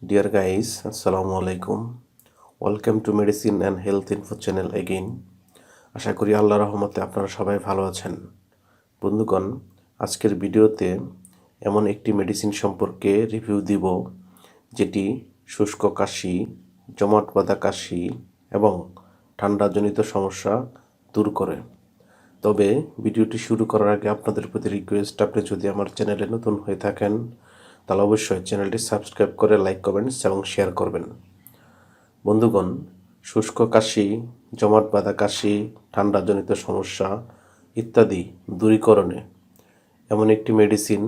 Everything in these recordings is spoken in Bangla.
Dear guys, Assalamu alaikum. Welcome to Medicine and Health Info channel again. আশা করি আল্লাহর রহমতে আপনারা সবাই ভালো আছেন। বন্ধুগণ, আজকের ভিডিওতে এমন একটি মেডিসিন সম্পর্কে রিভিউ দিব যেটি শুষ্ক কাশি, জমাট বাঁধা কাশি এবং ঠান্ডাজনিত সমস্যা দূর করে। তবে ভিডিওটি শুরু করার আগে আপনাদের প্রতি রিকোয়েস্ট, আপনি যদি আমার চ্যানেলে নতুন হয়ে থাকেন তাহলে অবশ্যই চ্যানেলটি সাবস্ক্রাইব করে লাইক, কমেন্টস এবং শেয়ার করবেন। বন্ধুগণ, শুষ্ক কাশি, জমাট বাঁধা কাশি, ঠান্ডাজনিত সমস্যা ইত্যাদি দূরীকরণে এমন একটি মেডিসিন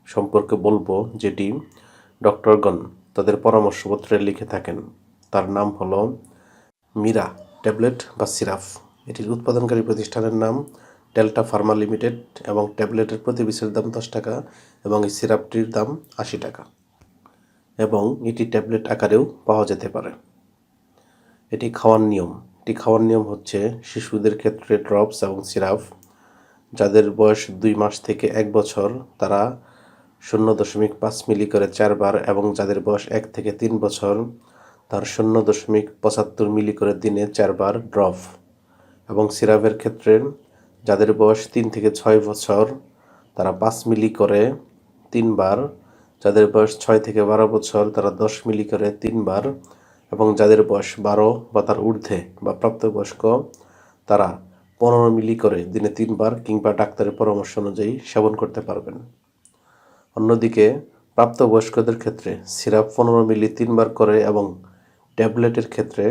সম্পর্কে বলবো যেটি ডক্টরগণ তাদের পরামর্শপত্রে লিখে থাকেন। তার নাম হলো মিরা ট্যাবলেট বা সিরাপ। এটির উৎপাদনকারী প্রতিষ্ঠানের নাম ডেল্টা ফার্মা লিমিটেড এবং ট্যাবলেটের প্রতি পিসের দাম 10 টাকা এবং এই সিরাপটির দাম 80 টাকা এবং এটি ট্যাবলেট আকারেও পাওয়া যেতে পারে। এটি খাওয়ার নিয়ম হচ্ছে শিশুদের ক্ষেত্রে ড্রপস এবং সিরাপ, যাদের বয়স 2 মাস থেকে 1 বছর তারা 0.5 মিলি করে 4 বার এবং যাদের বয়স 1 থেকে 3 বছর তার 0.75 মিলি করে দিনে 4 বার ড্রপ, এবং সিরাপের ক্ষেত্রে যাদের বয়স 3 থেকে 6 বছর তারা 5 মিলি করে 3 বার, যাদের বয়স 6 থেকে 12 বছর তারা 10 মিলি করে 3 বার এবং যাদের বয়স 12 বা তার ঊর্ধ্বে বা প্রাপ্তবয়স্ক তারা 15 মিলি করে দিনে 3 বার কিংবা ডাক্তারের পরামর্শ অনুযায়ী সেবন করতে পারবেন। অন্যদিকে প্রাপ্তবয়স্কদের ক্ষেত্রে সিরাপ 15 মিলি 3 বার করে এবং ট্যাবলেটের ক্ষেত্রে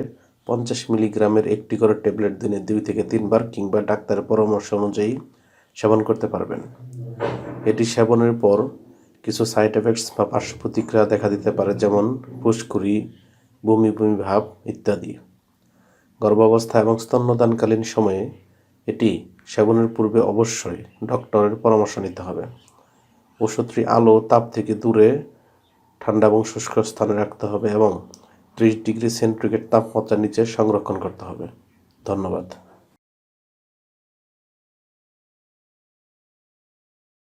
50 মিলিগ্রামের একটি করে ট্যাবলেট দিনে 2 থেকে 3 বার কিংবা ডাক্তারের পরামর্শ অনুযায়ী সেবন করতে পারবেন। এটি সেবনের পর কিছু সাইড এফেক্টস বা পার্শ্ব প্রতিক্রিয়া দেখা দিতে পারে, যেমন ফুসকুড়ি, বমি বমি ভাব ইত্যাদি। গর্ভাবস্থা এবং স্তন্যদানকালীন সময়ে এটি সেবনের পূর্বে অবশ্যই ডক্টরের পরামর্শ নিতে হবে। ওষুধটি আলো তাপ থেকে দূরে ঠান্ডা এবং শুষ্ক স্থানে রাখতে হবে এবং 30 ডিগ্রি সেন্টিগ্রেড তাপমাত্রার নিচে সংরক্ষণ করতে হবে। ধন্যবাদ।